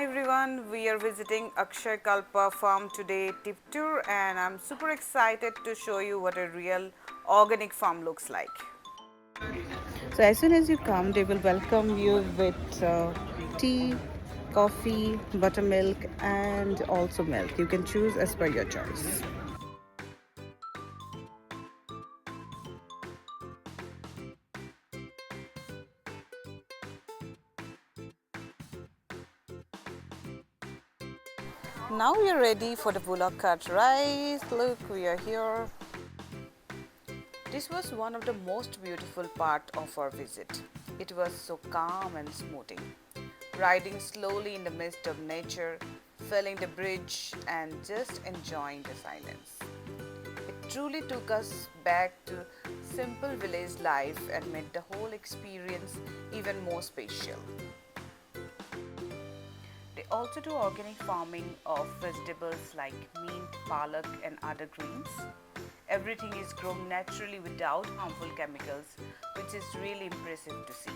everyone, we are visiting Akshayakalpa Farm today, Tiptur, and I'm super excited to show you what a real organic farm looks like. So as soon as you come, they will welcome you with tea, coffee, buttermilk and also milk. You can choose as per your choice. Now we are ready for the bullock cart rice. Look, we are here. This was one of the most beautiful part of our visit. It was so calm and smoothing. Riding slowly in the midst of nature, filling the bridge and just enjoying the silence. It truly took us back to simple village life and made the whole experience even more special. They also do organic farming of vegetables like mint, palak and other greens. Everything is grown naturally without harmful chemicals, which is really impressive to see.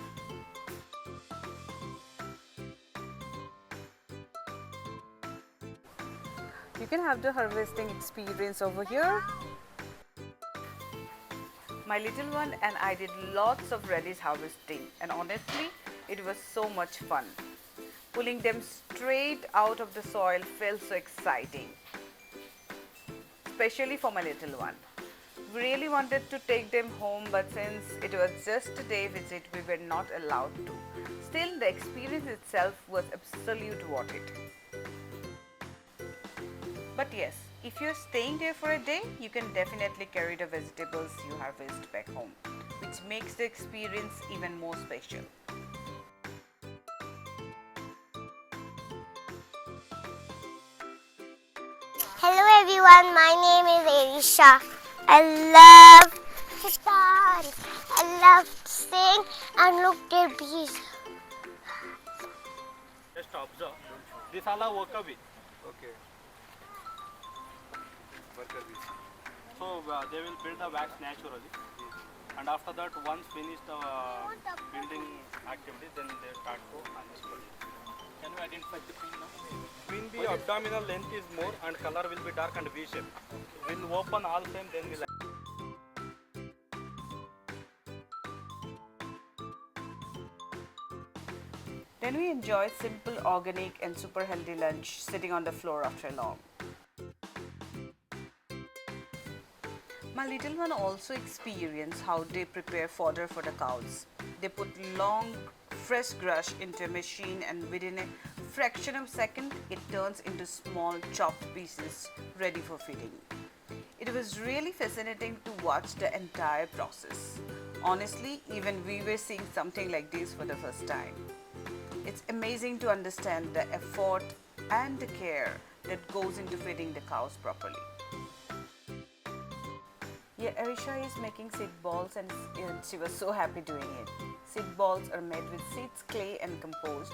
You can have the harvesting experience over here. My little one and I did lots of radish harvesting, and honestly, it was so much fun. Pulling them straight out of the soil felt so exciting, especially for my little one. We really wanted to take them home, but since it was just a day visit, we were not allowed to. Still, the experience itself was absolute worth it. But yes, if you're staying there for a day, you can definitely carry the vegetables you harvest back home, which makes the experience even more special. Hello everyone, my name is Arisha. I love to dance. I love to sing and look at bees. Just observe. This all are worker bee. Okay. Worker bees. So they will build the wax naturally, and after that, once finish the building activity, then they start to unfold. Can you identify the queen now? Queen bee abdominal length is more, and color will be dark and V shape. We'll open all time, then we'll. Then we enjoy simple, organic and super healthy lunch sitting on the floor after long. My little one also experienced how they prepare fodder for the cows. They put long, fresh grass into a machine and within a fraction of a second, it turns into small chopped pieces ready for feeding. It was really fascinating to watch the entire process. Honestly, even we were seeing something like this for the first time. It's amazing to understand the effort and the care that goes into feeding the cows properly. Yeah, Arisha is making seed balls and she was so happy doing it. Seed balls are made with seeds, clay and compost.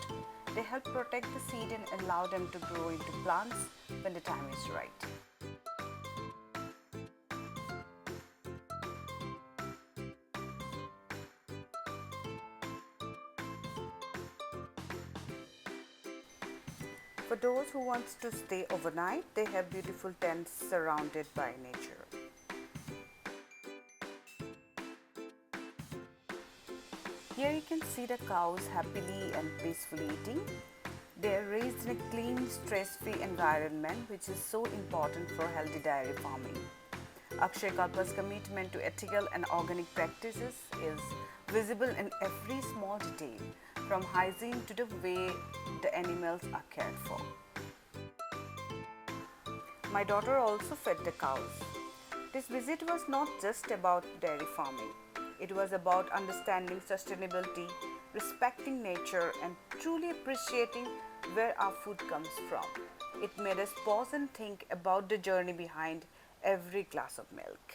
They help protect the seed and allow them to grow into plants when the time is right. For those who want to stay overnight, they have beautiful tents surrounded by nature. Here you can see the cows happily and peacefully eating. They are raised in a clean, stress-free environment, which is so important for healthy dairy farming. Akshayakalpa's commitment to ethical and organic practices is visible in every small detail, from hygiene to the way the animals are cared for. My daughter also fed the cows. This visit was not just about dairy farming. It was about understanding sustainability, respecting nature, and truly appreciating where our food comes from. It made us pause and think about the journey behind every glass of milk.